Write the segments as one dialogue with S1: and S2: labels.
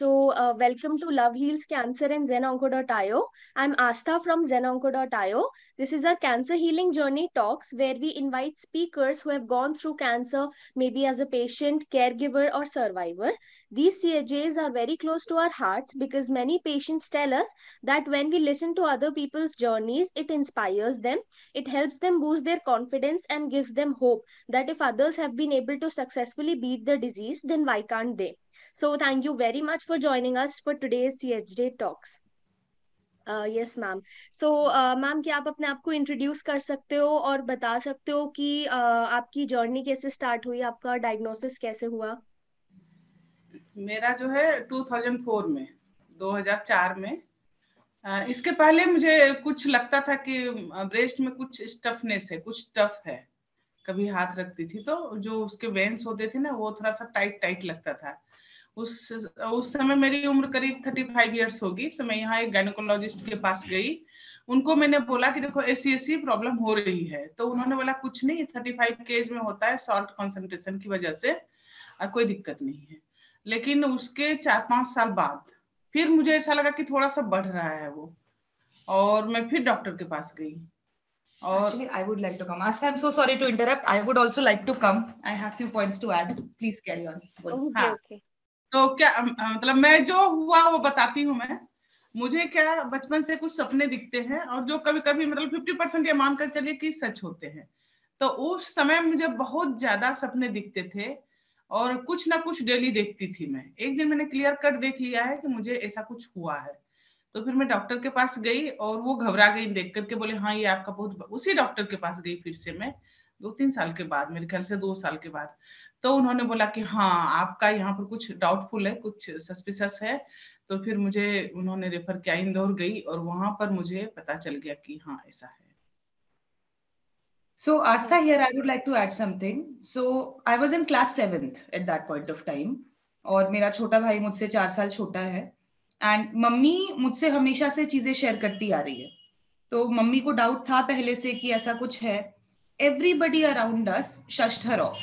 S1: Welcome to Love Heals Cancer and ZenOnco.io. I'm Astha from ZenOnco.io. This is our Cancer Healing Journey Talks, where we invite speakers who have gone through cancer, maybe as a patient, caregiver, or survivor. These CHJs are very close to our hearts because many patients tell us that when we listen to other people's journeys, it inspires them, it helps them boost their confidence, and gives them hope that if others have been able to successfully beat the disease, then why can't they? So thank you very much for joining us for today's CHJ Talks. Yes ma'am. So ma'am, क्या आप अपने आप को introduce कर सकते हो और बता सकते हो कि आपकी जर्नी कैसे स्टार्ट हुई, आपका डायग्नोसिस कैसे हुआ?
S2: मेरा जो है 2004 में 2004 में इसके पहले मुझे कुछ लगता था कि ब्रेस्ट में कुछ स्टफनेस है, कुछ टफ है. कभी हाथ रखती थी तो जो उसके वेन्स होते थे ना, वो थोड़ा सा टाइट टाइट लगता था. उस समय मेरी उम्र करीब 35 इयर्स होगी. तो मैं यहाँ एक गायनेकोलॉजिस्ट के पास गई. उनको मैंने बोला कि देखो ऐसी प्रॉब्लम हो रही है. तो उन्होंने बोला कुछ नहीं, 35 के एज में होता है, सॉल्ट कॉन्सेंट्रेशन की वजह से, और कोई दिक्कत नहीं है. लेकिन उसके 4-5 साल बाद फिर मुझे ऐसा लगा कि थोड़ा सा बढ़ रहा है वो, और मैं फिर डॉक्टर के पास गई.
S3: Actually, I would like to come. Asta, I'm so sorry to interrupt. I would also like to come. I have few points to add. Please carry on.
S1: Okay.
S2: तो क्या मतलब मैं जो हुआ वो बताती हूँ. मैं मुझे क्या बचपन से कुछ सपने दिखते हैं, और जो कभी कभी मतलब 50% ये मानकर चलिए कि सच होते हैं. तो उस समय मुझे बहुत ज्यादा सपने दिखते थे, और कुछ ना कुछ डेली देखती थी मैं. एक दिन मैंने क्लियर कट देख लिया है कि मुझे ऐसा कुछ हुआ है. तो फिर मैं डॉक्टर के पास गई, और वो घबरा गई देख करके, बोले हाँ ये आपका बहुत. उसी डॉक्टर के पास गई फिर से मैं 2-3 साल के बाद, मेरे ख्याल से 2 साल के बाद. तो उन्होंने बोला कि हाँ आपका यहाँ पर कुछ डाउटफुल है, कुछ सस्पिशियस है. तो फिर मुझे उन्होंने रेफर किया, इंदौर गई, और वहां पर मुझे पता चल गया कि हाँ ऐसा है.
S3: So Astha, here I would like to add something. So I was in class 7th at that point of time. और मेरा छोटा भाई मुझसे 4 साल छोटा है. एंड मम्मी मुझसे हमेशा से चीजें शेयर करती आ रही है. तो मम्मी को डाउट था पहले से कि ऐसा कुछ है. Everybody around us shushed her off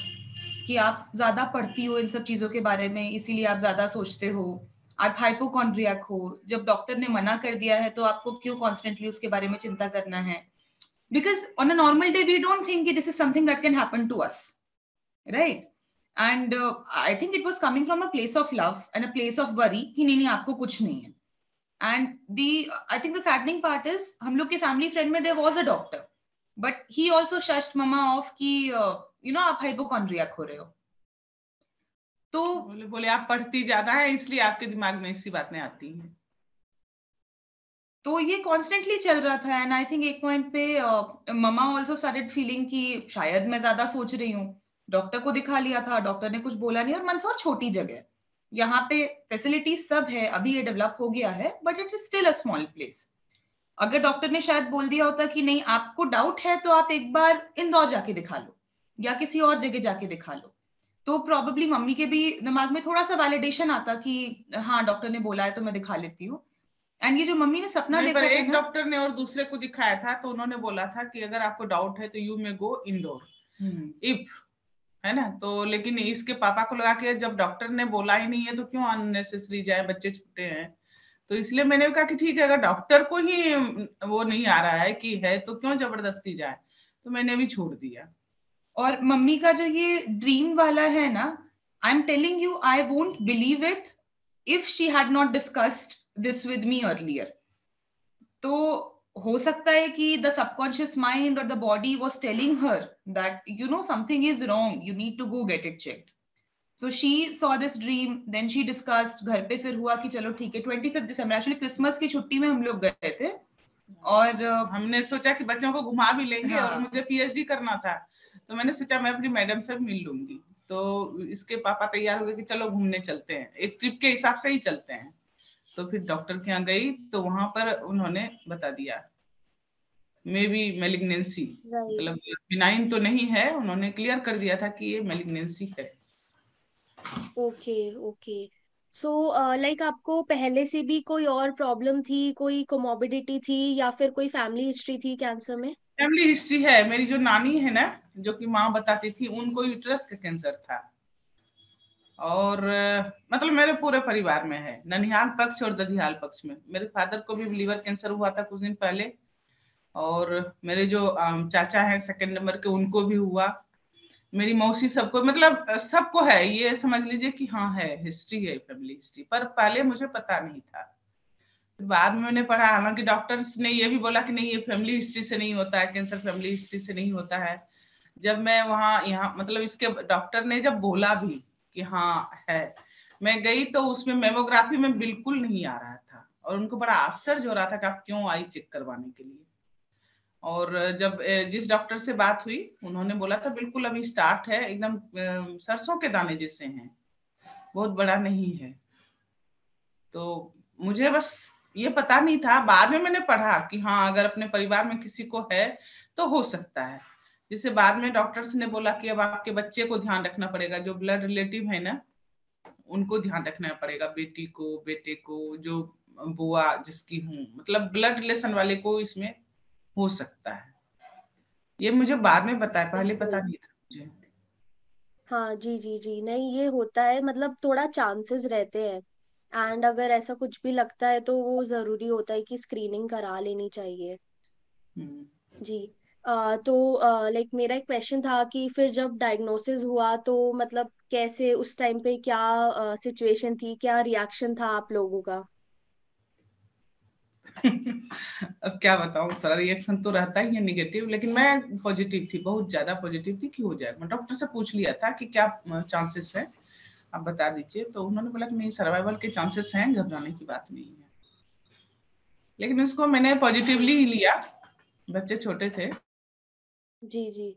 S3: कि आप ज्यादा पढ़ती हो इन सब चीजों के बारे में, इसीलिए आप ज्यादा सोचते हो, आप हाइपोकॉन्ड्रियाक हो. जब डॉक्टर ने मना कर दिया है तो आपको क्यों कॉन्स्टेंटली उसके बारे में चिंता करना है? Because on a normal day we don't think this is something that can happen to us, right? And I think it was coming from a place of love and a place of worry कि नहीं आपको कुछ नहीं है. And I think the saddening part is हम लोग के family friend में there was a doctor, but he also shushed mama off कि आप hypochondriac हो रहे हो. तो
S2: बोले आप पढ़ती ज्यादा है इसलिए आपके दिमाग में ऐसी बातें आती हैं.
S3: तो ये कॉन्स्टेंटली चल रहा था. एंड आई थिंक एक पॉइंट पे ममा ऑल्सो स्टार्टेड फीलिंग कि शायद मैं ज्यादा सोच रही हूँ. डॉक्टर को दिखा लिया था, डॉक्टर ने कुछ बोला नहीं. और मंदसौर छोटी जगह, यहाँ पे फैसिलिटीज सब है, अभी ये डेवलप हो गया है, but it is still a small place. अगर डॉक्टर ने शायद बोल दिया होता कि नहीं आपको डाउट है तो आप एक बार इंदौर जाके दिखा लो या किसी और जगह जाके दिखा लो, तो प्रॉब्ली मम्मी के भी दिमाग में थोड़ा सा वैलिडेशन आता कि हाँ डॉक्टर ने बोला है तो मैं दिखा लेती हूँ. एंड ये जो मम्मी ने सपना देखा था,
S2: एक डॉक्टर ने और दूसरे को दिखाया था, तो उन्होंने बोला था कि अगर आपको डाउट है तो you may go Indore if, है ना. तो लेकिन इसके पापा को लगा कि जब डॉक्टर ने बोला ही नहीं है तो क्यों अननेसेसरी जाए, बच्चे छोटे हैं. तो इसलिए मैंने कहा कि ठीक है, अगर डॉक्टर को ही वो नहीं आ रहा है कि है तो क्यों जबरदस्ती जाए. तो मैंने भी छोड़ दिया.
S3: और मम्मी का जो ये ड्रीम वाला है ना, I am telling you, I won't believe it if she had not discussed this with me earlier. तो हो सकता है कि द सबकॉन्शियस माइंड और the body was telling her that something is wrong, you need to go get it checked. So she saw this dream, then she discussed. घर पे फिर हुआ कि चलो ठीक है. 25 दिसंबर एक्चुअली क्रिसमस की छुट्टी में हम लोग गए थे, और
S2: हमने सोचा कि बच्चों को घुमा भी लेंगे. और मुझे पीएचडी करना था, तो मैंने सोचा मैं अपनी मैडम से मिल लूंगी. तो इसके पापा तैयार हो गए कि चलो घूमने चलते हैं, एक ट्रिप के हिसाब से ही चलते हैं. तो फिर डॉक्टर के यहाँ गई तो वहां पर उन्होंने बता दिया मे बी मेलिग्नेंसी, मतलब बिनाइन तो नहीं है. उन्होंने क्लियर कर दिया था कि ये मेलिग्नेंसी है.
S1: ओके. सो लाइक आपको पहले से भी कोई और प्रॉब्लम थी, कोई कोमोबिडिटी थी, या फिर कोई फैमिली हिस्ट्री थी कैंसर में?
S2: फैमिली हिस्ट्री है. मेरी जो नानी है ना, जो कि माँ बताती थी, उनको यूट्रस का कैंसर था. और मतलब मेरे पूरे परिवार में है, ननिहाल पक्ष और दधियाल पक्ष में। मेरे फादर को भी लीवर कैंसर हुआ था कुछ दिन पहले, और मेरे जो चाचा हैं सेकंड नंबर के, उनको भी हुआ। मेरी मौसी, सबको, मतलब सबको है, ये समझ लीजिए कि हाँ है, हिस्ट्री है, फैमिली हिस्ट्री। पर पहले मुझे पता नहीं था, बाद में मैंने पढ़ा। हालांकि डॉक्टर्स ने ये भी बोला कि नहीं, ये फैमिली हिस्ट्री से नहीं होता है, कैंसर फैमिली हिस्ट्री से नहीं होता है। जब मैं वहाँ यहाँ मतलब इसके डॉक्टर ने जब बोला भी कि हाँ है, मैं गई तो उसमें मेमोग्राफी में बिल्कुल नहीं आ रहा था, और उनको बड़ा आश्चर्य हो रहा था कि आप क्यों आई चेक करवाने के लिए। और जब जिस डॉक्टर से बात हुई, उन्होंने बोला था बिल्कुल अभी स्टार्ट है, एकदम सरसों के दाने जैसे हैं, बहुत बड़ा नहीं है। तो मुझे बस ये पता नहीं था, बाद में मैंने पढ़ा कि हाँ अगर अपने परिवार में किसी को है तो हो सकता है। जिससे बाद में डॉक्टर्स ने बोला कि अब आपके बच्चे को ध्यान रखना पड़ेगा, जो ब्लड रिलेटिव है ना, उनको ध्यान रखना पड़ेगा, बेटी को, बेटे को, जो बुआ जिसकी हूँ, मतलब ब्लड रिलेशन वाले को इसमें हो सकता है। ये मुझे बाद में पता है, पहले पता
S1: बिल्कुल।
S2: नहीं था मुझे।
S1: हाँ जी जी जी, नहीं ये होता है, मतलब थोड़ा चांसेस रहते हैं। एंड अगर ऐसा कुछ भी लगता है तो वो जरूरी होता है कि स्क्रीनिंग करा लेनी चाहिए।
S2: हम्म।
S1: जी। तो लाइक मेरा एक क्वेश्चन था कि फिर जब डायग्नोसिस हुआ तो मतलब कैसे उस टाइम पे क्या सिचुएशन थी, क्या रिएक्शन था आप लोगों का?
S2: अब क्या बताऊं, थोड़ा रिएक्शन तो रहता ही है निगेटिव, लेकिन मैं पॉजिटिव थी, बहुत ज्यादा पॉजिटिव थी कि हो जाएगा। मैं डॉक्टर से पूछ लिया था कि क्या चांसेस है, आप बता दीजिए। तो उन्होंने बोला कि नहीं, सर्वाइवल के चांसेस हैं, घबराने की बात नहीं है। लेकिन उसको मैंने पॉजिटिवली ही लिया, बच्चे छोटे थे।
S1: जी जी।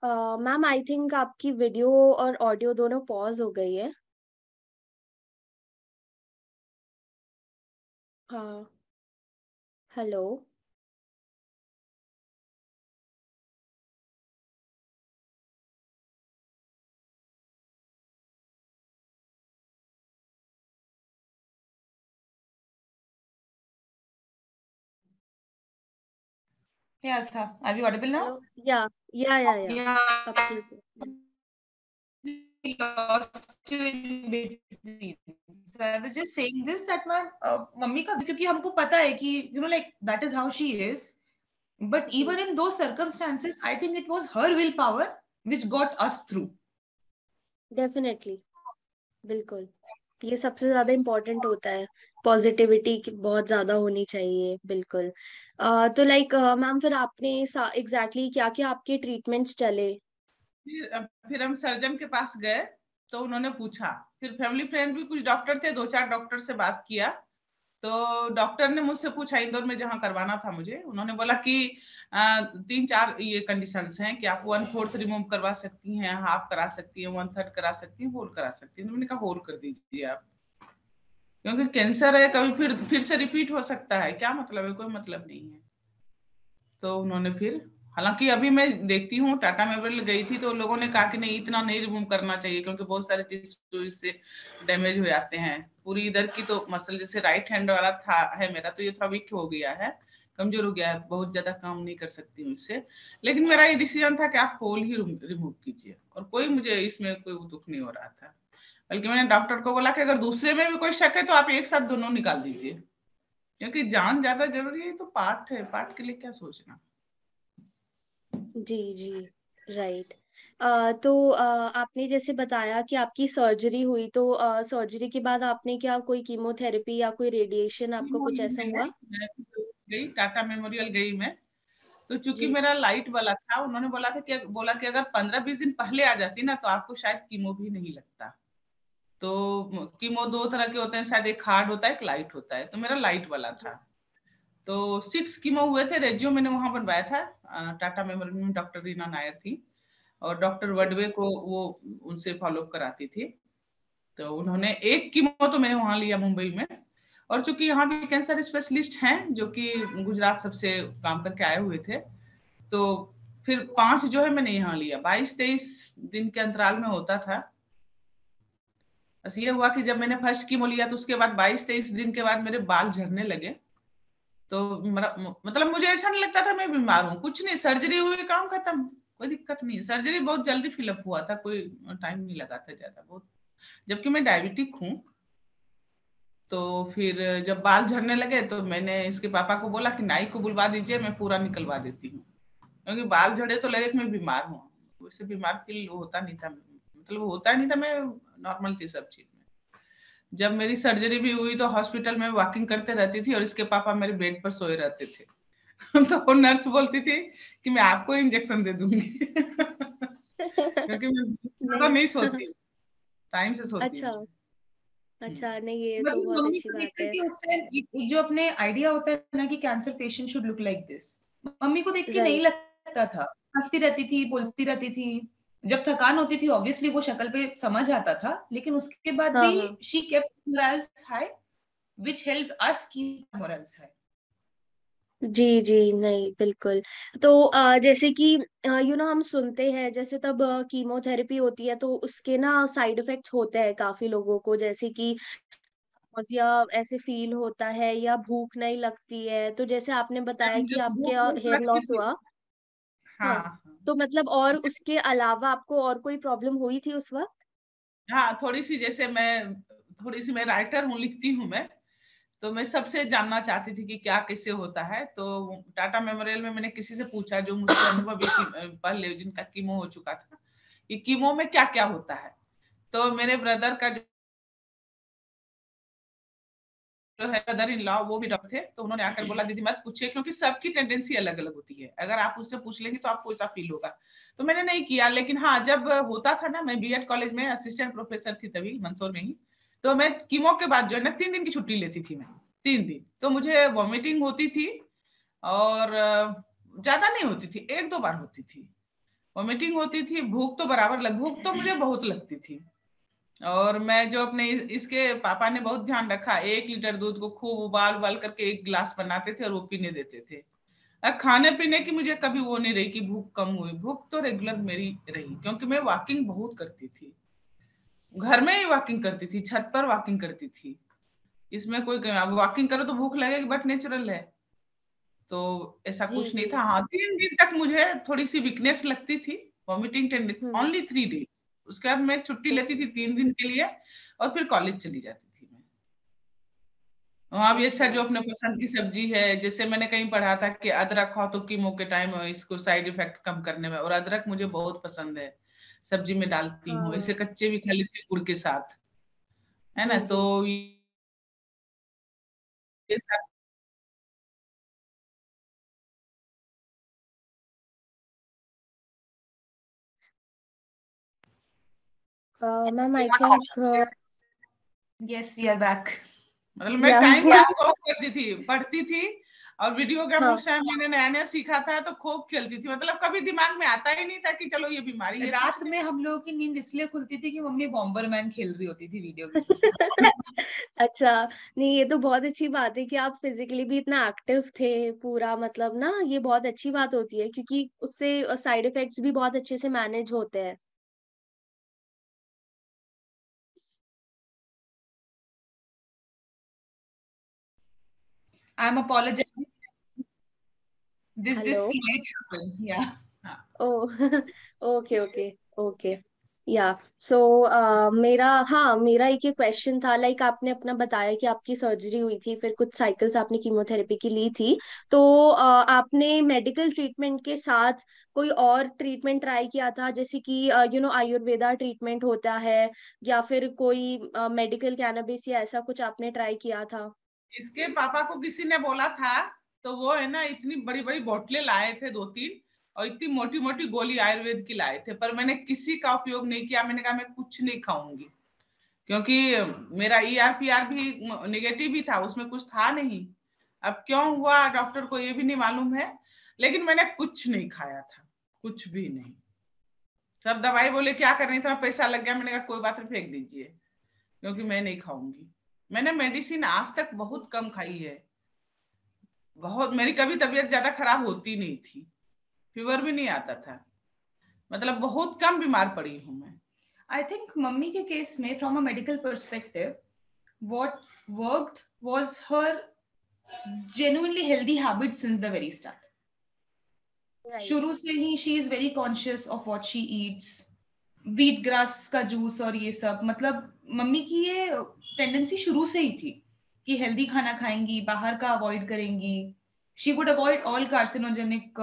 S1: मैम आई थिंक आपकी वीडियो और ऑडियो दोनों पॉज हो गई है। हाँ। Hello.
S3: Yes, are we audible now?
S1: Hello. या
S3: Yeah,
S1: अब ठीक है।
S3: lost you in between. So I was just saying this that my mummy का, क्योंकि हमको पता है कि like that is how she is. But
S1: जी।
S3: even in those circumstances, I think it was her willpower which got us through.
S1: Definitely. बिल्कुल। ये सबसे ज्यादा इम्पोर्टेंट होता है, पॉजिटिविटी बहुत ज्यादा होनी चाहिए। बिल्कुल। तो लाइक मैम फिर आपने एग्जैक्टली क्या क्या आपके ट्रीटमेंट्स चले?
S2: फिर हम सर्जन के पास गए, तो उन्होंने पूछा। फिर फैमिली फ्रेंड भी कुछ डॉक्टर थे, 2-4 डॉक्टर से बात किया। तो डॉक्टर ने मुझसे पूछा, इंदौर में जहाँ करवाना था मुझे, उन्होंने बोला कि 3-4 ये कंडीशंस हैं कि आप 1/4 रिमूव करवा सकती हैं, हाफ करा सकती हैं, 1/3 करा सकती हैं, होल करा सकती हैं। तो मैंने कहा होल कर दीजिए आप, क्योंकि कैंसर है, कभी फिर से रिपीट हो सकता है, क्या मतलब है, कोई मतलब नहीं है। तो उन्होंने फिर, हालांकि अभी मैं देखती हूँ, टाटा मेमोरियल गई थी तो लोगों ने कहा कि नहीं, इतना नहीं रिमूव करना चाहिए, क्योंकि बहुत सारे टिश्यू इससे डैमेज हो जाते हैं। पूरी इधर की तो मसल, जैसे राइट हैंड वाला था है मेरा, तो ये थोड़ा वीक हो गया है, कमजोर हो गया है, बहुत ज्यादा काम नहीं कर सकती हूँ इससे। लेकिन मेरा ये डिसीजन था कि आप होल ही रिमूव कीजिए, और कोई मुझे इसमें कोई दुख नहीं हो रहा था। बल्कि मैंने डॉक्टर को बोला कि अगर दूसरे में भी कोई शक है तो आप एक साथ दोनों निकाल दीजिए, क्योंकि जान ज्यादा जरूरी है। तो पार्ट है, पार्ट के लिए क्या सोचना।
S1: जी जी। राइट। तो आपने जैसे बताया कि आपकी सर्जरी हुई, तो सर्जरी के बाद आपने क्या कोई कीमोथेरेपी या कोई रेडिएशन, आपको कुछ ऐसा हुआ?
S2: मैं गई, टाटा मेमोरियल गई मैं। तो चूंकि
S1: जी
S2: मेरा लाइट वाला था, उन्होंने बोला कि अगर 15-20 दिन पहले आ जाती ना तो आपको शायद कीमो भी नहीं लगता। तो कीमो 2 तरह के होते हैं, शायद एक हार्ड होता है, एक लाइट होता है, तो मेरा लाइट वाला था।
S1: जी
S2: तो 6 कीमो हुए थे, रेजियो मैंने वहां बनवाया था, टाटा मेमोरियल में डॉक्टर रीना नायर थी, और डॉक्टर
S1: जी।
S2: वडवे को वो उनसे फॉलो अप कराती थी। तो उन्होंने एक कीमो तो मैंने वहां लिया मुंबई में। और चूंकि यहाँ भी कैंसर स्पेशलिस्ट हैं जो कि गुजरात सबसे काम करके आए हुए थे, तो फिर 5 जो है मैंने यहाँ लिया, 22-23 दिन के अंतराल में होता था। बस ये हुआ कि जब मैंने फर्स्ट कीमो लिया तो उसके बाद 22-23 दिन के बाद मेरे बाल झड़ने लगे। तो मतलब मुझे ऐसा नहीं लगता था मैं बीमार हूँ, कुछ नहीं, सर्जरी हुई, काम खत्म। कोई दिक्कत नहीं है। सर्जरी बहुत जल्दी फिलअप हुआ था, कोई टाइम नहीं लगा था ज्यादा बहुत, जबकि मैं डायबिटिक हूँ। तो फिर जब बाल झड़ने लगे तो मैंने इसके पापा को बोला कि नाई को बुलवा दीजिए, मैं पूरा निकलवा देती हूँ, क्योंकि बाल झड़े तो लगे कि मैं बीमार हूँ। वैसे बीमार फील होता नहीं था, मतलब होता नहीं था, मैं नॉर्मल थी सब चीज में। जब मेरी सर्जरी भी हुई तो हॉस्पिटल में वॉकिंग करते रहती थी और इसके पापा मेरे बेड पर सोए रहते थे। तो नर्स बोलती थी कि मैं आपको इंजेक्शन दे दूंगी क्योंकि मैं ज्यादा
S1: नहीं।
S2: नहीं सोती, टाइम से सोती
S1: अच्छा।
S2: हूँ।
S1: अच्छा, नहीं ये तो
S3: मतलब
S1: बहुत
S3: मम्मी
S1: अच्छी
S3: को
S1: बात
S3: देखकर
S1: है।
S3: कि उस टाइम एक जो अपने आइडिया होता है ना कि cancer patient should look like this, mummy को देख के नहीं
S1: राइट।
S3: लगता था। हंसती रहती थी, बोलती रहती थी। जब थकान होती थी ऑब्वियसली वो शक्ल पे समझ आता था, लेकिन उसके बाद
S1: हाँ
S3: भी
S1: हाँ।
S3: She kept morals high, which helped us keep morals high.
S1: जी जी, नहीं बिल्कुल। तो जैसे कि हम सुनते हैं, जैसे तब कीमोथेरेपी होती है तो उसके ना साइड इफेक्ट्स होते हैं काफी लोगों को, जैसे कि या ऐसे फील होता है या भूख नहीं लगती है। तो जैसे आपने बताया
S2: मुझे
S1: कि
S2: तो
S1: आपके
S2: भूख बहुत
S1: हेयर
S2: लगती
S1: लॉस
S2: थी।
S1: हुआ।
S2: हाँ
S1: हाँ।
S2: हाँ।
S1: तो मतलब और उसके अलावा आपको और कोई प्रॉब्लम हुई थी उस वक्त?
S2: हाँ थोड़ी सी, जैसे मैं थोड़ी सी, मैं राइटर हूँ, लिखती हूँ मैं, तो मैं सबसे जानना चाहती थी कि क्या कैसे होता है। तो टाटा मेमोरियल में मैंने किसी से पूछा जो मुझसे अनुभवी थी पहले, जिनका कीमो हो चुका था, कि कीमो में क्या क्या होता है। तो मेरे ब्रदर का जो है ब्रदर इन लॉ, वो भी डॉक्टर थे, तो उन्होंने आकर बोला दीदी मत पूछिए, क्योंकि सबकी टेंडेंसी अलग अलग होती है, अगर आप उससे पूछ लेंगे तो आपको ऐसा फील होगा। तो मैंने नहीं किया, लेकिन हाँ जब होता था ना, मैं बीएड कॉलेज में असिस्टेंट प्रोफेसर थी तभी मंदसौर में ही, तो मैं कीमो के बाद जो है ना 3 दिन की छुट्टी लेती थी मैं, 3 दिन। तो मुझे वॉमिटिंग होती थी, और ज्यादा नहीं होती थी, 1-2 बार होती थी वॉमिटिंग होती थी। भूख तो बराबर भूख तो मुझे बहुत लगती थी। और मैं जो अपने इसके पापा ने बहुत ध्यान रखा, 1 लीटर दूध को खूब उबाल उबाल करके 1 गिलास बनाते थे और वो पीने देते थे। खाने पीने की मुझे कभी वो नहीं रही कि भूख कम हुई, भूख तो रेगुलर मेरी रही, क्योंकि मैं वॉकिंग बहुत करती थी, घर में ही वॉकिंग करती थी, छत पर वॉकिंग करती थी। इसमें कोई वॉकिंग करो तो भूख लगेगी, बट नेचुरल है। तो ऐसा
S1: जी
S2: कुछ नहीं
S1: जी।
S2: था। हाँ 3 दिन तक मुझे थोड़ी सी वीकनेस लगती थी, वॉमिटिंग टेंडेंसी,
S1: हम्म।
S2: Only 3 days. उसके बाद मैं छुट्टी लेती
S1: ओके।
S2: थी 3 दिन के लिए, और फिर कॉलेज चली जाती थी मैं। वहां भी अच्छा,
S1: अच्छा।
S2: जो अपने पसंद की सब्जी है, जैसे मैंने कहीं पढ़ा था कि अदरक खाओ तो कीमो के टाइम इसको साइड इफेक्ट कम करने में, और अदरक मुझे बहुत पसंद है, सब्जी में डालती हूँ,
S1: हाँ।
S2: ऐसे कच्चे भी खा लेती हूँ गुड़ के साथ, है ना।
S1: जी
S2: तो
S1: जी।
S2: ये सब
S1: ma'am I think
S3: yes we are back.
S2: मतलब मैं
S1: या
S2: टाइम पास बहुत करती थी, पढ़ती थी, और वीडियो गेम
S1: हाँ।
S2: उस टाइम मैंने नया नया सीखा था तो खूब खेलती थी। मतलब कभी दिमाग में आता ही नहीं था कि चलो ये बीमारी है, कुछ
S3: रात
S2: नहीं।
S3: में हम लोगों की नींद इसलिए खुलती थी कि मम्मी बॉम्बरमैन खेल रही होती थी वीडियो गेम्स।
S1: अच्छा। नहीं ये तो बहुत अच्छी बात है कि आप फिजिकली भी इतना एक्टिव थे पूरा, मतलब ना ये बहुत अच्छी बात होती है, क्योंकि उससे साइड इफेक्ट्स भी बहुत अच्छे से मैनेज होते हैं।
S3: I am apologizing. This
S1: hello.
S3: might happen. Yeah.
S2: हाँ।
S1: ओ ओके ओके ओके। या सो मेरा एक ही क्वेश्चन था, लाइक आपने अपना बताया कि आपकी सर्जरी हुई थी, फिर कुछ साइकिल्स आपने कीमोथेरेपी की ली थी। तो आपने मेडिकल ट्रीटमेंट के साथ कोई और ट्रीटमेंट ट्राई किया था, जैसे कि आयुर्वेदा ट्रीटमेंट होता है, या फिर कोई मेडिकल कैनबिस या ऐसा कुछ आपने ट्राई किया था?
S2: इसके पापा को किसी ने बोला था, तो वो है ना इतनी बड़ी बड़ी बोतलें लाए थे 2-3, और इतनी मोटी मोटी गोली आयुर्वेद की लाए थे, पर मैंने किसी का उपयोग नहीं किया। मैंने कहा मैं कुछ नहीं खाऊंगी, क्योंकि मेरा ईआरपीआर भी निगेटिव ही था, उसमें कुछ था नहीं। अब क्यों हुआ डॉक्टर को ये भी नहीं मालूम है, लेकिन मैंने कुछ नहीं खाया था, कुछ भी नहीं। सब दवाई बोले क्या करनी, इतना पैसा लग गया, मैंने कहा कोई बात नहीं, फेंक दीजिए, क्योंकि मैं नहीं खाऊंगी। मैंने मेडिसिन आज तक बहुत कम खाई है, बहुत, मेरी कभी तबीयत ज्यादा खराब होती नहीं थी, फीवर भी नहीं आता था, मतलब बहुत कम बीमार पड़ी हूँ मैं।
S3: I think मम्मी के केस में from a medical perspective, what worked was her genuinely healthy habit since the very start. शुरू से ही she is very conscious of what she eats, wheat grass का जूस और ये सब, मतलब मम्मी की ये टेंडेंसी शुरू से ही थी कि हेल्दी खाना खाएंगी, बाहर का अवॉइड करेंगी. She would avoid all carcinogenic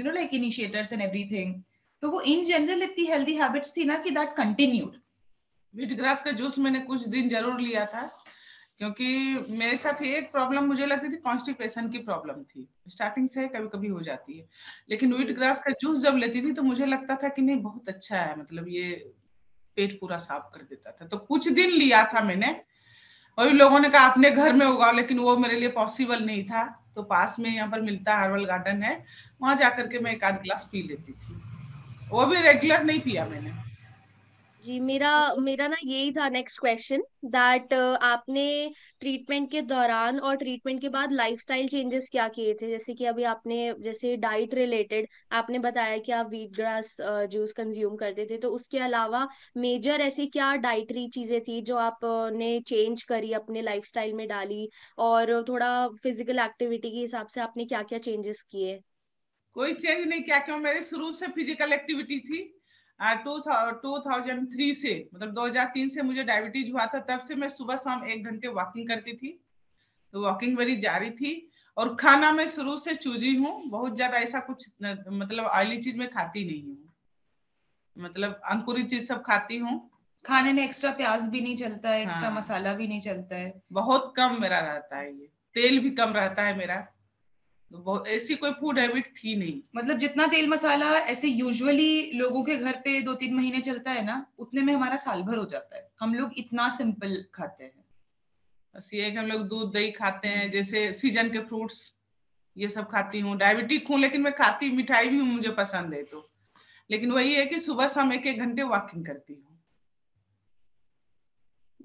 S3: like initiators and everything. तो वो इन जनरल इतनी हेल्दी हैबिट्स थी ना कि दैट कंटिन्यूड.
S2: व्हीट ग्रास का जूस मैंने कुछ दिन जरूर लिया था, क्योंकि मेरे साथ एक प्रॉब्लम मुझे लगती थी, कॉन्स्टिपेशन की प्रॉब्लम थी, स्टार्टिंग से कभी कभी हो जाती है. लेकिन व्हीट ग्रास का जूस जब लेती थी तो मुझे लगता था कि नहीं बहुत अच्छा है, मतलब ये पेट पूरा साफ कर देता था. तो कुछ दिन लिया था मैंने, और लोगों ने कहा अपने घर में उगाओ, लेकिन वो मेरे लिए पॉसिबल नहीं था. तो पास में यहाँ पर मिलता है, हर्बल गार्डन है, वहां जाकर के मैं एक आध गिलास पी लेती थी. वो भी रेगुलर नहीं पिया मैंने.
S1: जी, मेरा मेरा ना यही था नेक्स्ट क्वेश्चन, दैट आपने ट्रीटमेंट के दौरान और ट्रीटमेंट के बाद लाइफस्टाइल चेंजेस क्या किए थे? जैसे कि अभी आपने जैसे डाइट रिलेटेड आपने बताया कि आप व्हीट ग्रास जूस कंज्यूम करते थे, तो उसके अलावा मेजर ऐसी क्या डाइटरी चीजें थी जो आपने चेंज करी, अपने लाइफस्टाइल में डाली? और थोड़ा फिजिकल एक्टिविटी के हिसाब से आपने क्या क्या चेंजेस किए?
S2: कोई चेंज नहीं किया, क्यों मेरी शुरू से फिजिकल एक्टिविटी थी. 2003 से, मतलब 2003 से मुझे डायबिटीज हुआ था, तब से मैं सुबह शाम 1 घंटे वॉकिंग करती थी. तो वॉकिंग मेरी जारी थी. और खाना मैं शुरू से चूजी हूँ, बहुत ज्यादा ऐसा कुछ मतलब ऑयली चीज में खाती नहीं हूँ, मतलब अंकुरित चीज सब खाती हूँ.
S3: खाने में एक्स्ट्रा प्याज भी नहीं चलता है, एक्स्ट्रा
S2: हाँ,
S3: मसाला भी नहीं चलता है.
S2: बहुत कम मेरा रहता है, ये तेल भी कम रहता है मेरा. तो बहुत ऐसी कोई फूड हैबिट थी नहीं.
S3: मतलब जितना तेल मसाला ऐसे यूजुअली लोगों के घर पे 2-3 महीने चलता है ना, उतने में हमारा साल भर हो जाता है. हम लोग इतना सिंपल खाते हैं.
S2: बस ये है कि हम लोग दूध दही खाते हैं, जैसे सीजन के फ्रूट्स ये सब खाती हूँ. डायबिटिक हूँ लेकिन मैं खाती, मिठाई भी मुझे पसंद है. तो लेकिन वही है कि सुबह शाम 1-1 घंटे वॉकिंग करती हूँ.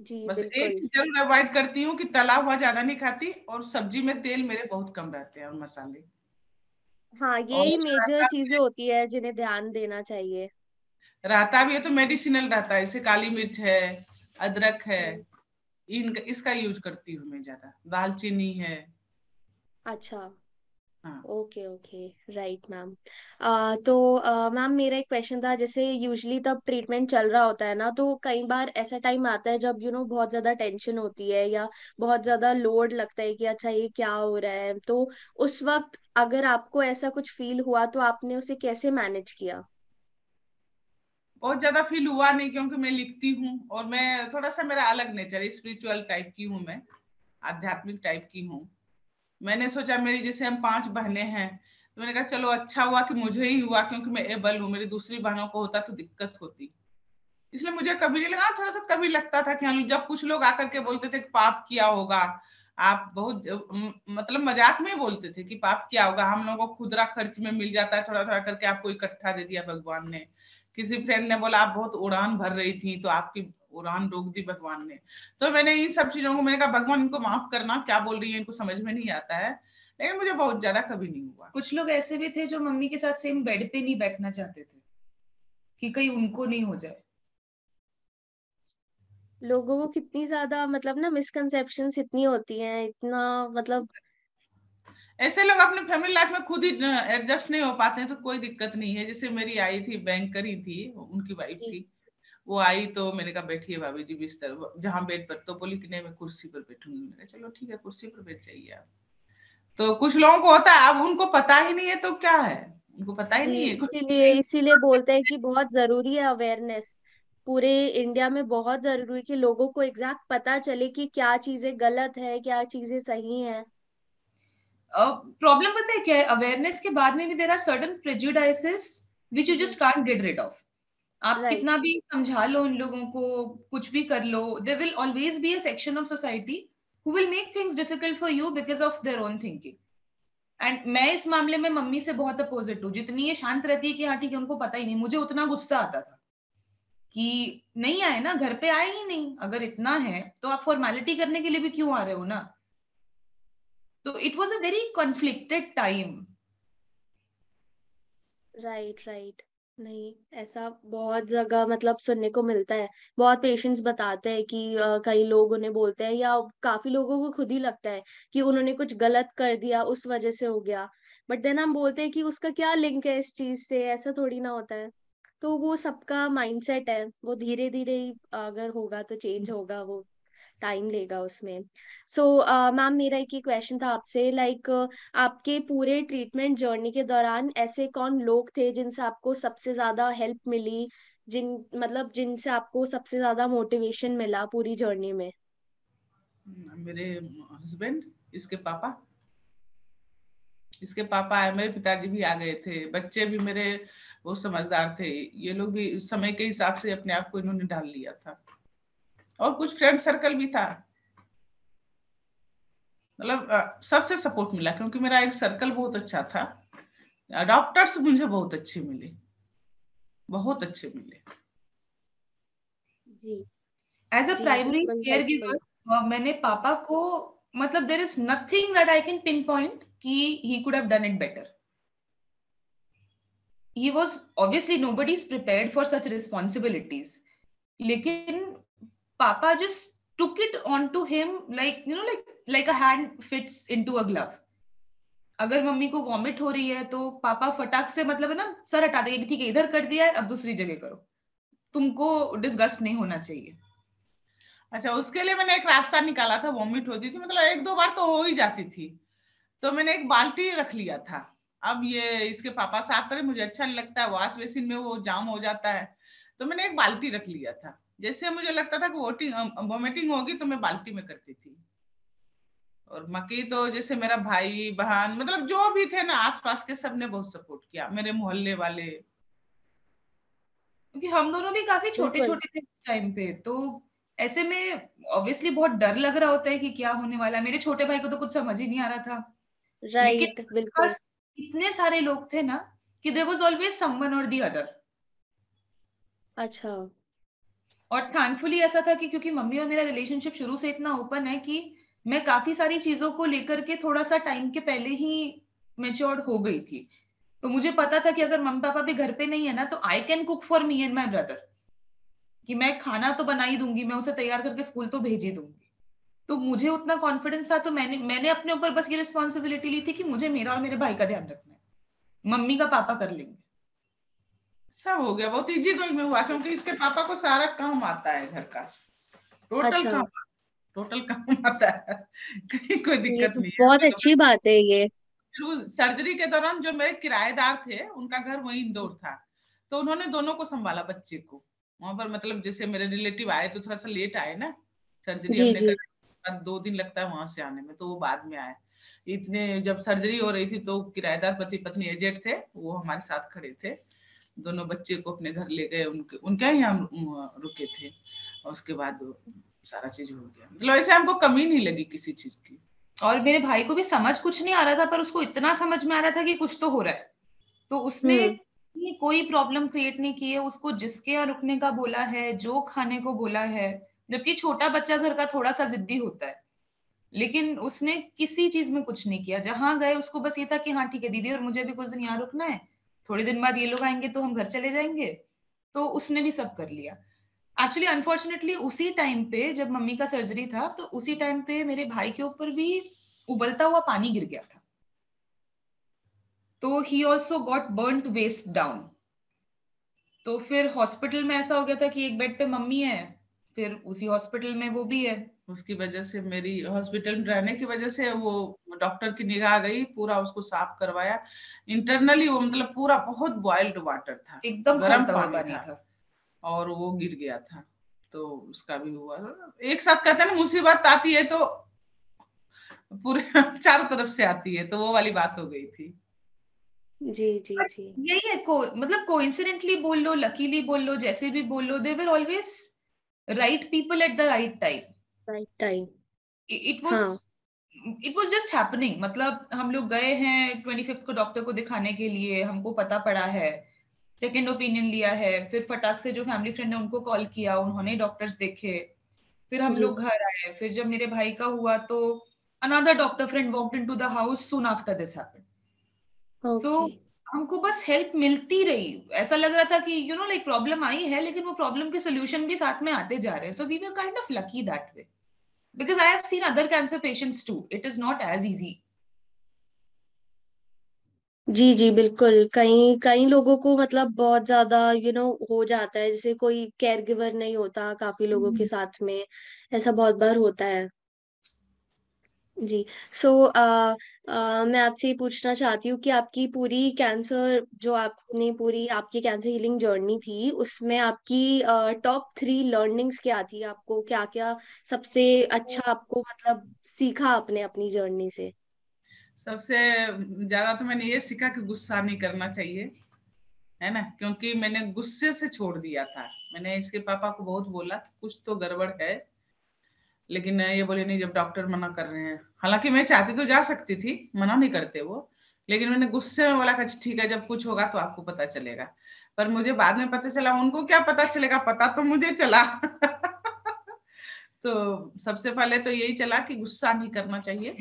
S1: जी
S2: बस एक
S1: बिल्कुल.
S2: चीज जरूर अवॉइड करती हूँ कि तला हुआ ज्यादा नहीं खाती, और सब्जी में तेल मेरे बहुत कम रहते हैं, और मसाले.
S1: हाँ,
S2: और
S1: यही मेजर चीजें होती है जिन्हें ध्यान देना चाहिए.
S2: रहता भी है तो मेडिसिनल रहता है, जैसे काली मिर्च है, अदरक है,
S1: हम्म.
S2: इसका यूज करती हूँ मैं ज्यादा. दालचीनी है.
S1: अच्छा.
S2: हाँ.
S1: Okay okay. Right ma'am. तो मैम मेरा एक क्वेश्चन था, जैसे यूजली तब ट्रीटमेंट चल रहा होता है ना, तो कई बार ऐसा टाइम आता है जब बहुत ज्यादा टेंशन होती है या बहुत ज्यादा लोड लगता है कि अच्छा ये क्या हो रहा है, तो उस वक्त अगर आपको ऐसा कुछ फील हुआ तो आपने उसे कैसे मैनेज किया?
S2: बहुत ज्यादा फील हुआ नहीं, क्योंकि मैं लिखती हूँ, और मैं थोड़ा सा, मेरा अलग नेचर है, स्पिरिचुअल टाइप की हूँ मैं, आध्यात्मिक टाइप की हूँ. मैंने सोचा, मेरी जैसे हम 5 बहनें हैं, तो मैंने कहा चलो अच्छा हुआ कि मुझे ही हुआ, क्योंकि मैं एबल हूँ, मेरी दूसरी बहनों को होता तो दिक्कत होती. इसलिए मुझे कभी नहीं लगा. थोड़ा सा कभी लगता था कि हाँ, जब कुछ लोग आकर के बोलते थे कि पाप किया होगा, आप बहुत मतलब मजाक में ही बोलते थे कि पाप किया होगा, हम लोगों को खुदरा खर्च में मिल जाता है थोड़ा थोड़ा करके, आपको इकट्ठा दे दिया भगवान ने. किसी फ्रेंड ने बोला आप बहुत उड़ान भर रही थी, तो आपकी उड़ान रोक दी भगवान ने. तो मैंने इन सब चीजों को, मैंने कहा भगवान इनको माफ करना, क्या बोल रही है इनको समझ में नहीं आता है. लेकिन मुझे बहुत ज्यादा कभी नहीं हुआ.
S3: कुछ लोग ऐसे भी थे जो मम्मी के साथ सेम बेड पे नहीं बैठना चाहते थे कि कहीं उनको नहीं हो जाए.
S1: लोगों को कितनी ज्यादा मतलब ना मिसकंसेप्शंस इतनी होती हैं, इतना मतलब.
S2: ऐसे लोग अपने फैमिली लाइफ में खुद ही एडजस्ट नहीं हो पाते हैं, तो कोई दिक्कत नहीं है. जैसे मेरी आई थी, बैंकर ही थी, उनकी वाइफ
S1: जी.
S2: थी. वो आई तो मैंने कहा बैठिए भाभी जी बिस्तर जहाँ बेड पर, तो बोली कि नहीं मैं कुर्सी पर बैठूंगी. मैंने कहा चलो ठीक है, कुर्सी पर बैठ जाइए आप. तो कुछ लोगों को होता है, अब उनको पता ही नहीं है तो क्या है, उनको पता ही
S1: जी,
S2: नहीं है कुछ.
S1: इसीलिए इसीलिए बोलते हैं कि बहुत जरूरी है अवेयरनेस. पूरे इंडिया में बहुत जरूरी है कि लोगों को एग्जैक्ट पता चले कि क्या चीजें गलत है, क्या चीजें सही हैं.
S3: प्रॉब्लम पता है क्या है? अवेयरनेस के बाद में भी there are certain prejudices which you
S1: जी.
S3: Just can't get rid of. आप
S1: राइट.
S3: कितना भी समझा लो उन लोगों को, कुछ भी कर लो, there will always be a section of society who will make things difficult for you because of their own thinking. And मैं इस मामले में मम्मी से बहुत अपोजिट हूँ. जितनी ये शांत रहती है कि हाँ ठीक है उनको पता ही नहीं, मुझे उतना गुस्सा आता था कि नहीं आए ना, घर पे आए ही नहीं. अगर इतना है तो आप फॉर्मेलिटी करने के लिए भी क्यों आ रहे हो ना. तो it was a very conflicted time.
S1: Right right. नहीं, ऐसा बहुत जगह मतलब सुनने को मिलता है. बहुत पेशेंट्स बताते हैं कि कई लोग उन्हें बोलते हैं या काफी लोगों को खुद ही लगता है कि उन्होंने कुछ गलत कर दिया उस वजह से हो गया. बट देन हम बोलते हैं कि उसका क्या लिंक है इस चीज से, ऐसा थोड़ी ना होता है। तो वो सबका माइंडसेट है, वो धीरे धीरे ही अगर होगा तो चेंज होगा, वो टाइम लेगा उसमें। सो मैम, मेरा एक ही क्वेश्चन था आपसे, लाइक आपके पूरे ट्रीटमेंट जर्नी के दौरान ऐसे कौन लोग थे जिनसे आपको सबसे ज्यादा हेल्प मिली, जिन मतलब जिनसे आपको सबसे ज्यादा मोटिवेशन मिला पूरी जर्नी में?
S2: मेरे हस्बैंड, इसके पापा आए, मेरे पिताजी भी आ गए थे, बच्चे भी मेरे वो समझदार थे, ये लोग भी समय के हिसाब से अपने आप को इन्होंने ढाल लिया था। और कुछ फ्रेंड सर्कल भी था, मतलब सबसे सपोर्ट मिला, क्योंकि मेरा एक सर्कल बहुत अच्छा था। डॉक्टर्स मुझे बहुत अच्छे मिले, बहुत अच्छे मिले।
S1: जी
S3: एज अ
S1: जी,
S3: प्राइमरी
S1: बिल्कुल
S3: केयर
S1: हेल्पफुल।
S3: गिवर मैंने पापा को, मतलब there is nothing that I can pinpoint कि he could have done it better. He was obviously nobody is prepared for such responsibilities, लेकिन पापा just took it onto him like you know like a hand fits into a glove. अगर mummy को vomit हो रही है तो पापा फटाक से मतलब है ना सर हटा देंगे, ठीक है इधर कर दिया है अब दूसरी जगह करो, तुमको डिस्गस्ट नहीं होना चाहिए.
S2: अच्छा, उसके लिए मैंने एक रास्ता निकाला था। वॉमिट होती थी, मतलब एक दो बार तो हो ही जाती थी, तो मैंने एक बाल्टी रख लिया था। अब ये इसके पापा साफ करें, मुझे अच्छा नहीं लगता है, वॉश बेसिन में वो जाम हो जाता है, तो मैंने एक बाल्टी रख लिया था। जैसे मुझे लगता था कि वॉमिटिंग होगी तो मैं बाल्टी में करती थी। और बाकी तो जैसे मेरा भाई बहन, मतलब जो भी थे ना आसपास के, सबने बहुत सपोर्ट किया, मेरे मोहल्ले वाले।
S3: क्योंकि हम दोनों भी काफी छोटे
S1: बिल्कुल।
S3: छोटे थे उस टाइम पे, तो ऐसे में ऑब्वियसली बहुत डर लग रहा होता है कि क्या होने वाला है. मेरे छोटे भाई को तो कुछ समझ ही नहीं आ रहा था, लेकिन
S1: राइट, बिल्कुल।
S3: बस इतने सारे लोग थे ना कि देयर वाज ऑलवेज समवन और द अदर.
S1: अच्छा।
S3: और थैंकफुली ऐसा था कि क्योंकि मम्मी और मेरा रिलेशनशिप शुरू से इतना ओपन है कि मैं काफी सारी चीजों को लेकर के थोड़ा सा टाइम के पहले ही मेच्योर्ड हो गई थी. तो मुझे पता था कि अगर मम्मी पापा भी घर पे नहीं है ना तो I can cook for me and my brother, कि मैं खाना तो बना ही दूंगी, मैं उसे तैयार करके स्कूल तो भेज ही दूंगी. तो मुझे उतना कॉन्फिडेंस था, तो मैंने मैंने अपने ऊपर बस ये रिस्पॉन्सिबिलिटी ली थी कि मुझे मेरा और मेरे भाई का ध्यान रखना है, मम्मी का पापा कर लेंगे.
S2: सब हो गया, बहुत इजी गोइंग में हुआ, क्योंकि इसके पापा को सारा काम आता है घर का, टोटल
S1: अच्छा,
S2: काम, टोटल काम आता है। कहीं कोई
S1: ये
S2: दिक्कत
S1: तो
S2: नहीं
S1: बहुत
S2: है।
S1: अच्छी बात है ये।
S2: सर्जरी के दौरान जो मेरे किराएदार थे, उनका घर वही इंदौर था, तो उन्होंने दोनों को संभाला, बच्चे को वहां पर। मतलब जैसे मेरे रिलेटिव आए तो थोड़ा सा लेट आए ना, सर्जरी
S1: जी
S2: हमने
S1: जी।
S2: कर 2 दिन लगता है वहां से आने में, तो वो बाद में आए। इतने जब सर्जरी हो रही थी तो किराएदार पति पत्नी एजेड थे, वो हमारे साथ खड़े थे, दोनों बच्चे को अपने घर ले गए, उनके उनके ही हम रुके थे। और उसके बाद सारा चीज हो गया, मतलब ऐसे हमको कमी नहीं लगी किसी चीज की।
S3: और मेरे भाई को भी समझ कुछ नहीं आ रहा था, पर उसको इतना समझ में आ रहा था कि कुछ तो हो रहा है, तो उसने
S1: हम्म।
S3: कोई प्रॉब्लम क्रिएट नहीं की है. उसको जिसके यहाँ रुकने का बोला है, जो खाने को बोला है, जबकि छोटा बच्चा घर का थोड़ा सा जिद्दी होता है, लेकिन उसने किसी चीज में कुछ नहीं किया. जहां गए उसको बस ये था कि हाँ ठीक है दीदी और मुझे भी कुछ दिन यहाँ रुकना है, थोड़े दिन बाद ये लोग आएंगे तो हम घर चले जाएंगे. तो उसने भी सब कर लिया. एक्चुअली अनफॉर्चुनेटली उसी टाइम पे जब मम्मी का सर्जरी था, तो उसी टाइम पे मेरे भाई के ऊपर भी उबलता हुआ पानी गिर गया था, तो he also got burnt waist down. तो फिर हॉस्पिटल में ऐसा हो गया था कि एक बेड पे मम्मी है, फिर उसी हॉस्पिटल में वो भी है.
S2: उसकी वजह से, मेरी हॉस्पिटल में रहने की वजह से, वो डॉक्टर की निगाह गई, पूरा उसको साफ करवाया इंटरनली। वो मतलब पूरा बहुत बॉइल्ड वाटर था,
S3: एकदम
S2: गर्म
S3: खौलता हुआ
S2: पानी
S3: पानी
S2: था,
S3: था.
S2: और वो गिर गया था, तो उसका भी हुआ। एक साथ कहते हैं ना, मुसीबत आती है तो पूरे चारों तरफ से आती है, तो वो वाली बात हो गई थी।
S1: जी जी
S3: बट
S1: जी।
S3: यही है मतलब कोइंसिडेंटली बोल लो, लकीली बोल लो, जैसे भी बोल लो, they were always right people at the right time.
S1: Right time.
S3: It was
S1: हाँ।
S3: It was just happening. मतलब हम लोग गए हैं 25th को डॉक्टर को दिखाने के लिए, हमको पता पड़ा है, सेकेंड ओपिनियन लिया है, फिर फटाक से जो फैमिली फ्रेंड है उनको कॉल किया, उन्होंने डॉक्टर्स देखे, फिर हम
S1: जी।
S3: लोग घर आए. फिर जब मेरे भाई का हुआ तो another doctor friend walked into the house soon after this happened. So
S1: okay.
S3: हमको बस हेल्प मिलती रही. ऐसा लग रहा था कि यू नो लाइक प्रॉब्लम आई है लेकिन वो प्रॉब्लम के सोल्यूशन भी साथ में आते जा रहे हैं. So we were kind of lucky that way, because I have seen other cancer patients too. It is not as easy.
S1: जी जी बिल्कुल। कई कई लोगों को मतलब बहुत ज्यादा हो जाता है, जैसे कोई केयर गिवर नहीं होता काफी लोगों के साथ में, ऐसा बहुत बार होता है। जी। सो मैं आपसे ये पूछना चाहती हूँ कि आपकी पूरी कैंसर जो आपने पूरी आपकी कैंसर हीलिंग जर्नी थी, उसमें आपकी टॉप 3 लर्निंग्स क्या थी? आपको क्या क्या सबसे अच्छा आपको मतलब सीखा आपने अपनी जर्नी से?
S2: सबसे ज्यादा तो मैंने ये सीखा कि गुस्सा नहीं करना चाहिए, है ना, क्योंकि मैंने गुस्से से छोड़ दिया था। मैंने इसके पापा को बहुत बोला कि कुछ तो गड़बड़ है, लेकिन ये बोले नहीं, जब डॉक्टर मना कर रहे हैं। हालांकि मैं चाहती तो जा सकती थी, मना नहीं करते वो, लेकिन मैंने गुस्से में बोला कि ठीक है, जब कुछ होगा तो आपको पता चलेगा। पर मुझे बाद में पता चला, उनको क्या पता चलेगा, पता तो मुझे चला। तो सबसे पहले तो यही चला कि गुस्सा नहीं करना चाहिए,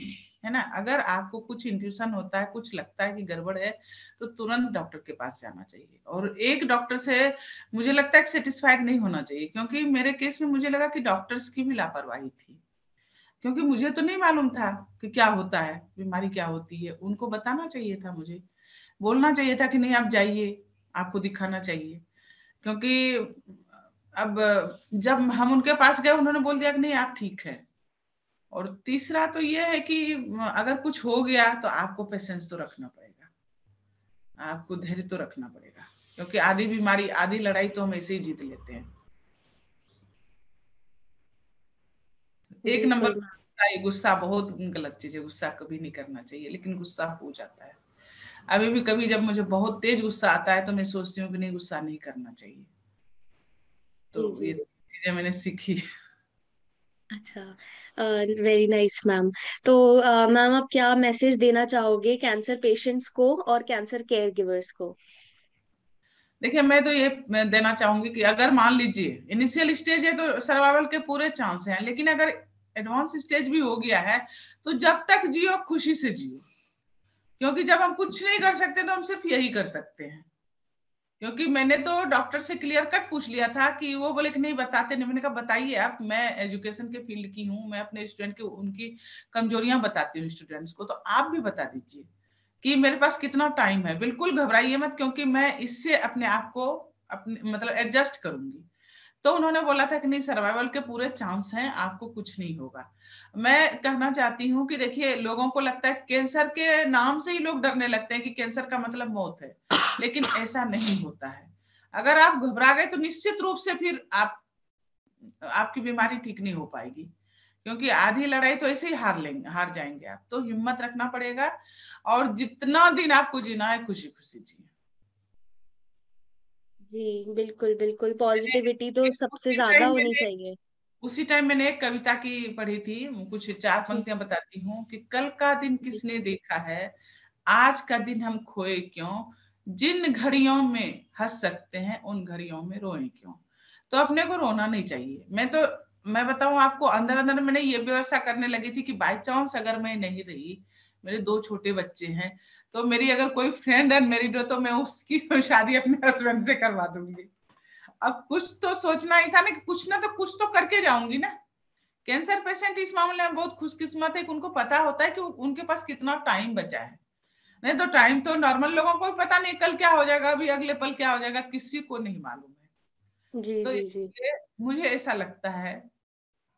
S2: है ना। अगर आपको कुछ इंट्यूशन होता है, कुछ लगता है कि गड़बड़ है, तो तुरंत डॉक्टर के पास जाना चाहिए। और एक डॉक्टर से मुझे लगता है कि सेटिस्फाइड नहीं होना चाहिए, क्योंकि मेरे केस में मुझे लगा कि डॉक्टर्स की भी लापरवाही थी, क्योंकि मुझे तो नहीं मालूम था कि क्या होता है, बीमारी क्या होती है। उनको बताना चाहिए था, मुझे बोलना चाहिए था कि नहीं आप जाइए, आपको दिखाना चाहिए। क्योंकि अब जब हम उनके पास गए, उन्होंने बोल दिया कि नहीं आप ठीक है। और तीसरा तो ये है कि अगर कुछ हो गया तो आपको पेशेंस तो रखना पड़ेगा, आपको धैर्य तो रखना पड़ेगा, क्योंकि आधी बीमारी आधी लड़ाई तो हम ऐसे ही जीत लेते हैं। एक नंबर
S1: बिल्कुल।
S2: गुस्सा बहुत गलत चीज है, गुस्सा कभी नहीं करना चाहिए, लेकिन गुस्सा हो जाता है। अभी भी कभी जब मुझे बहुत तेज गुस्सा आता है तो मैं सोचती हूँ कि नहीं, गुस्सा नहीं करना चाहिए। तो
S1: जी
S2: ये
S1: जी।
S2: चीजें मैंने सीखी।
S1: अच्छा। Very nice ma'am. तो मैम आप क्या मैसेज देना चाहोगे कैंसर पेशेंट्स को और कैंसर केयर गिवर्स को?
S2: देखिए, मैं देना चाहूंगी कि अगर मान लीजिए इनिशियल स्टेज है तो सर्वाइवल के पूरे चांस हैं, लेकिन अगर एडवांस स्टेज भी हो गया है तो जब तक जियो खुशी से जियो, क्योंकि जब हम कुछ नहीं कर सकते तो हम सिर्फ यही कर सकते हैं। क्योंकि मैंने तो डॉक्टर से क्लियर कट पूछ लिया था कि वो बोले कि नहीं बताते नहीं। मैंने कहा बताइए आप, मैं एजुकेशन के फील्ड की हूँ, मैं अपने स्टूडेंट की उनकी कमजोरियां बताती हूँ स्टूडेंट्स को, तो आप भी बता दीजिए कि मेरे पास कितना टाइम है। बिल्कुल घबराइए मत, क्योंकि मैं इससे अपने आप को अपने मतलब एडजस्ट करूंगी। तो उन्होंने बोला था कि नहीं, सर्वाइवल के पूरे चांस हैं, आपको कुछ नहीं होगा। मैं कहना चाहती हूँ कि देखिए, लोगों को लगता है कैंसर के नाम से ही लोग डरने लगते हैं कि कैंसर का मतलब मौत है, लेकिन ऐसा नहीं होता है। अगर आप घबरा गए तो निश्चित रूप से फिर आपकी बीमारी ठीक नहीं हो पाएगी, क्योंकि आधी लड़ाई तो ऐसे ही हार जाएंगे आप। तो हिम्मत रखना पड़ेगा, और जितना दिन आपको जीना है खुशी खुशी जिए।
S1: जी बिल्कुल बिल्कुल, पॉजिटिविटी तो सबसे
S2: उसी
S1: ज्यादा
S2: टाइम
S1: होनी
S2: मैंने
S1: चाहिए।
S2: उसी टाइम मैंने एक कविता की पढ़ी थी, कुछ 4
S1: जी
S2: पंक्तियां बताती हूँ कि कल का दिन
S1: जी।
S2: किसने देखा है, आज का दिन हम खोए क्यों, जिन घड़ियों में हंस सकते हैं उन घड़ियों में रोए क्यों। तो अपने को रोना नहीं चाहिए। मैं बताऊं आपको, अंदर अंदर मैंने ये व्यवस्था करने लगी थी कि बाय चांस अगर मैं नहीं रही, मेरे 2 छोटे बच्चे हैं, तो मेरी अगर कोई फ्रेंड अनमेरिड हो तो मैं उसकी शादी अपने हस्बैंड से करवा दूंगी। अब कुछ तो सोचना ही था ना, कि कुछ ना तो कुछ तो करके जाऊंगी ना। कैंसर पेशेंट इस मामले में बहुत खुशकिस्मत है कि उनको पता होता है कि उनके पास कितना टाइम बचा है। नहीं तो टाइम तो नॉर्मल लोगों को भी पता नहीं, कल क्या हो जाएगा, अभी अगले पल क्या हो जाएगा, किसी को नहीं मालूम है।
S1: जी
S2: तो
S1: जी जी।
S2: इसलिए मुझे ऐसा लगता है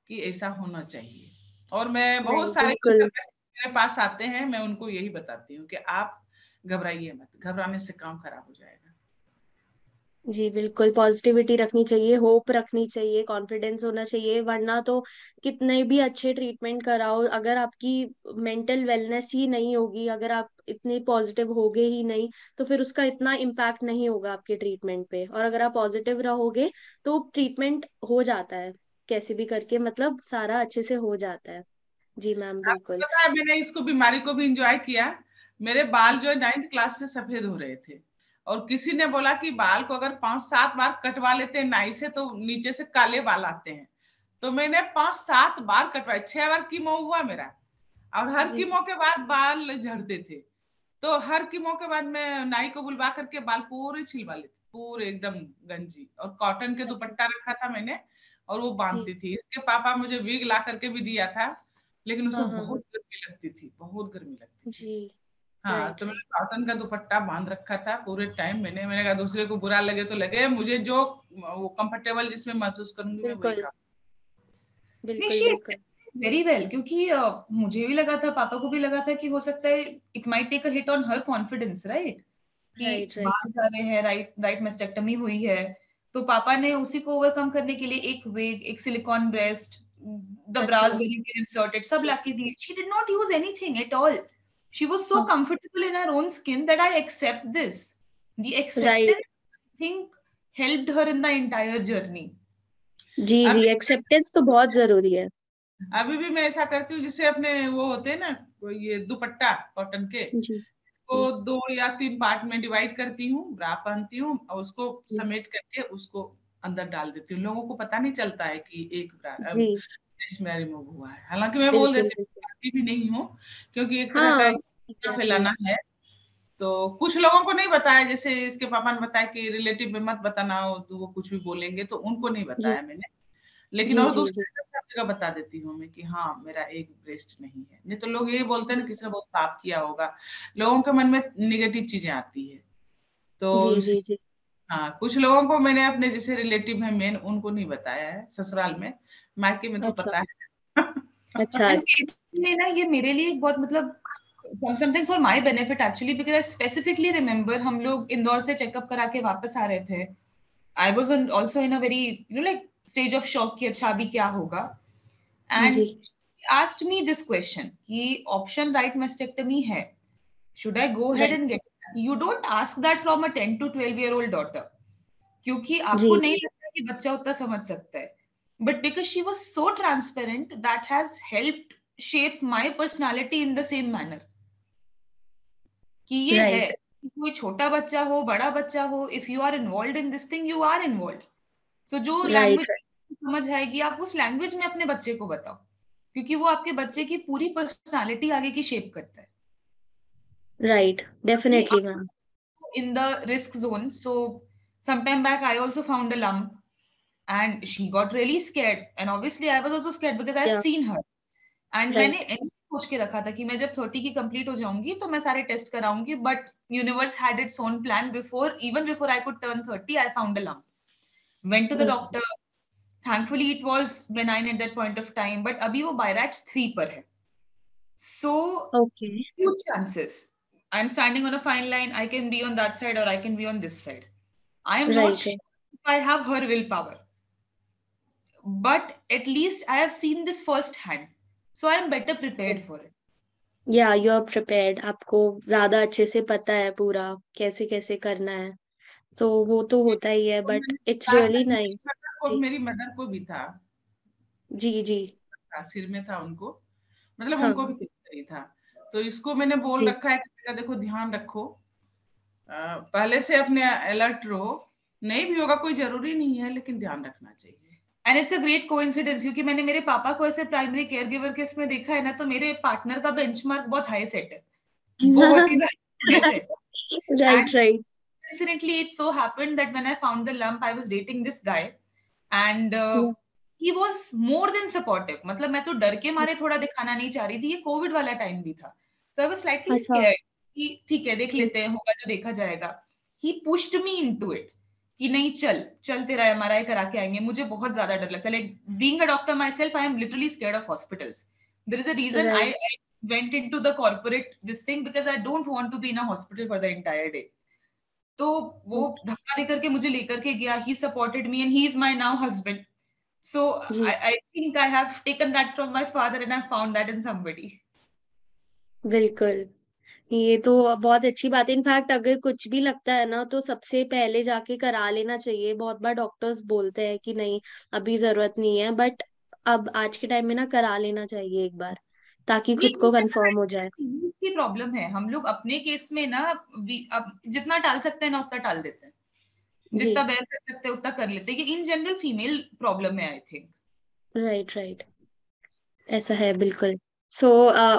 S2: कि ऐसा होना चाहिए। और मैं बहुत
S1: नहीं
S2: सारे
S1: बिल्कुल।
S2: मेरे पास आते हैं, मैं उनको यही बताती हूँ कि आप घबराइए मत, घबराने से काम खराब हो जाएगा।
S1: जी बिल्कुल, पॉजिटिविटी रखनी चाहिए, होप रखनी चाहिए, कॉन्फिडेंस होना चाहिए, वरना तो कितने भी अच्छे ट्रीटमेंट कराओ, अगर आपकी मेंटल वेलनेस ही नहीं होगी, अगर आप इतने पॉजिटिव होगे ही नहीं, तो फिर उसका इतना इम्पैक्ट नहीं होगा आपके ट्रीटमेंट पे। और अगर आप पॉजिटिव रहोगे तो ट्रीटमेंट हो जाता है कैसे भी करके, मतलब सारा अच्छे से हो जाता है। जी मैम
S2: आपको
S1: बिल्कुल।
S2: पता है, मैंने इसको बीमारी को भी इंजॉय किया। मेरे बाल जो है 9th क्लास से सफेद हो रहे थे, और किसी ने बोला कि बाल को अगर 5-7 बार कटवा लेते हैं नाई से तो नीचे से काले बाल आते हैं। तो मैंने 5-7 बार कटवाए, 6 बार कीमो हुआ मेरा, और हर
S1: जी
S2: कीमो के बाद बाल झड़ते थे। तो हर कीमो के बाद मैं नाई को बुलवा करके बाल पूरे छिलवा लेती, पूरे एकदम गंजी, और कॉटन के
S1: अच्छा।
S2: दुपट्टा रखा था मैंने, और वो
S1: जी।
S2: बांधती थी। इसके पापा मुझे विग ला करके भी दिया था, लेकिन
S1: हाँ
S2: उसमें
S1: हाँ हाँ।
S2: बहुत गर्मी लगती थी, बहुत गर्मी लगती थी।
S1: जी
S2: हाँ, तो मैंने कॉटन का दुपट्टा बांध रखा था पूरे टाइम। मैंने कहा दूसरे को बुरा लगे तो लगे, मुझे जो वो कंफर्टेबल जिसमें महसूस करूंगी मैं वही काम।
S1: बिल्कुल
S3: वेरी वेल, क्योंकि मुझे भी लगा था, पापा को भी लगा था कि हो सकता है it might take a hit on her confidence, right, कि बाहर जा रहे हैं, राइट मेस्टेक्टमी हुई है, तो पापा ने उसी को ओवरकम करने के लिए एक वेग, एक silicone breast, the bras very well inserted, सब लाके दिए। She did not use anything at all. She was so comfortable in her own skin that I accept this. The acceptance I think helped her in the entire journey.
S1: जी, acceptance तो बहुत जरूरी है।
S2: अभी भी मैं ऐसा करती हूँ, जिससे अपने वो होते हैं ना, ये दुपट्टा कॉटन के, को 2 या 3 पार्ट में डिवाइड करती हूँ, ब्रा पहनती हूँ और उसको समेट करके उसको अंदर डाल देती हूँ। लोगों को पता नहीं चलता है कि एक ब्रा मेरा रिमूव हुआ है। हालांकि मैं बोल देती हूँ, भी नहीं हूँ, क्योंकि एक तरह का फैलाना है। तो कुछ लोगों को नहीं बताया, जैसे इसके पापा ने बताया कि रिलेटिव में मत बताना हो, तो वो कुछ भी बोलेंगे, तो उनको नहीं बताया मैंने। लेकिन और दूसरे जगह बता देती हूँ मैं कि हाँ मेरा एक ब्रेस्ट नहीं है। नहीं तो लोग यही बोलते हैं ना, किसी ने बहुत पाप किया होगा, लोगों के मन में नेगेटिव चीजें आती है। तो
S1: जी।
S2: हाँ, कुछ लोगों को मैंने अपने जैसे रिलेटिव है मेन, उनको नहीं बताया है ससुराल में, मायके में तो पता है।
S1: अच्छा
S3: ना, ये मेरे लिए बहुत मतलब something for my benefit actually, because I specifically remember हम लोग इंदौर से चेकअप करा के वापस आ रहे थे. I was also in a very like stage of shock कि अच्छा अभी क्या होगा. And she asked me this question कि option right mastectomy है, should I go ahead and get it? You don't ask that from a 10 to 12-year-old daughter, क्योंकि आपको नहीं लगता कि बच्चा उतना समझ सकता है. But because she was so transparent, that has helped shape my personality in the same manner. कि ये है, कोई छोटा बच्चा हो, बड़ा बच्चा हो, if you are involve in this thing, you are involve. So जो लैंग्वेज समझ आएगी, आप उस लैंग्वेज में अपने बच्चे को बताओ, क्योंकि वो आपके बच्चे की पूरी पर्सनालिटी आगे की शेप करता है.
S1: Right, definitely ma'am.
S3: In the risk zone, so sometime back I also found a lump and she got really scared, and obviously I was also scared because I've seen her. And मैंने सोच के रखा था कि मैं जब 30 की complete हो जाऊंगी तो मैं सारे टेस्ट कराऊंगी, but universe had its own plan. Even before I could turn 30, I found a lump, went to the doctor. Thankfully it was benign at that point of time, but अभी वो BI-RADS 3 पर है. So huge chances. I'm standing on a fine line. I can be on that side or I can be on this side. I am not sure if I have her willpower, but at least I have seen this firsthand. So I am better prepared for it.
S1: या you are prepared. आपको ज्यादा अच्छे से पता है पूरा कैसे कैसे करना है, तो वो तो होता ही है. But it's really nice.
S2: मेरी मदर को भी था.
S1: जी
S2: सिर में था उनको, मतलब उनको भी कैंसर था. तो इसको मैंने बोल रखा है कि देखो ध्यान रखो, पहले से अपने अलर्ट रहो. नहीं भी होगा कोई जरूरी नहीं है, लेकिन ध्यान रखना चाहिए.
S3: And it's a great coincidence, क्योंकि मैंने मेरे पापा को ऐसे प्राइमरी केयर गिवर के इसमें देखा है ना, तो मेरे पार्टनर का बेंचमार्क बहुत हाई सेट है, बहुत ही high set.
S1: Right.
S3: Incidentally, it so happened that when I found the lump, I was dating this guy, and he was more than supportive. मतलब मैं तो डर के मारे थोड़ा दिखाना नहीं चाह रही थी, ये कोविड वाला टाइम भी था, तो I was slightly scared कि ठीक है देख लेते हैं, होगा जो देखा जाएगा. He pushed me into it कि नहीं चल तेरा MRI करा के आएंगे. मुझे बहुत ज्यादा डर लगता है. Like being a doctor myself, I am literally scared of hospitals. There is a reason I went into the corporate this thing, because I don't want to be in a hospital for the entire day. तो वो धक्का देकर के मुझे लेकर के गया. He supported me and he is my now husband. So I think I have taken that from my father and I found that in somebody.
S1: बिल्कुल, ये तो बहुत अच्छी बात है. इनफैक्ट अगर कुछ भी लगता है ना, तो सबसे पहले जाके करा लेना चाहिए. बहुत बार डॉक्टर्स बोलते हैं कि नहीं अभी जरूरत नहीं है, बट अब आज के टाइम में ना करा लेना चाहिए एक बार, ताकि खुद को कंफर्म हो जाए.
S3: की प्रॉब्लम है, हम लोग अपने केस में ना अब जितना टाल सकते हैं ना उतना टाल देते हैं, जितना बेयर कर सकते हैं उतना कर लेते हैं. इन जनरल फीमेल प्रॉब्लम है आई थिंक.
S1: राइट, ऐसा है बिल्कुल. सो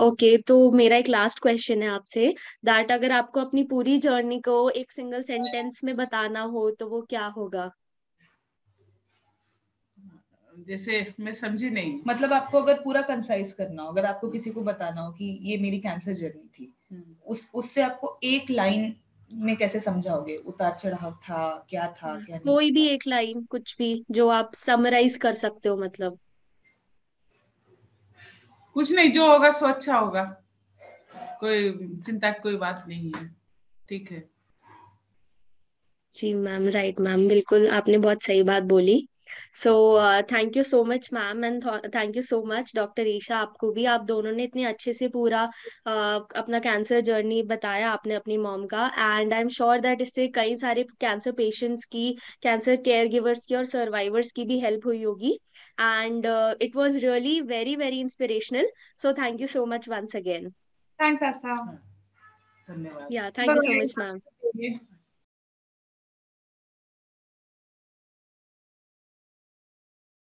S1: ओके, तो मेरा एक लास्ट क्वेश्चन है आपसे, दैट अगर आपको अपनी पूरी जर्नी को एक सिंगल सेंटेंस में बताना हो तो वो क्या होगा?
S2: जैसे मैं समझी नहीं.
S3: मतलब आपको अगर पूरा कंसाइज करना हो, अगर आपको किसी को बताना हो कि ये मेरी कैंसर जर्नी थी, उससे आपको एक लाइन में कैसे समझाओगे उतार चढ़ाव था, क्या क्या नहीं
S1: कोई भी
S3: था?
S1: एक लाइन, कुछ भी जो आप समराइज कर सकते हो, मतलब।
S2: कुछ नहीं, जो होगा सो अच्छा होगा, कोई चिंता की कोई बात नहीं है, ठीक है।
S1: जी मैम, राइट मैम, बिल्कुल आपने बहुत सही बात बोली। So thank you so much ma'am, and thank you so much doctor Isha, आपको भी। आप दोनों ने इतने अच्छे से पूरा अपना कैंसर जर्नी बताया आपने अपनी मॉम का, and I am sure that इससे कई सारे कैंसर पेशेंट्स की, कैंसर केयर गिवर्स की और सर्वाइवर्स की भी हेल्प हुई होगी। And it was really very very inspirational. So thank you so much once again.
S3: Thanks Aastha.
S2: धन्यवाद।
S1: Yeah thank you so much ma'am.
S3: Bye.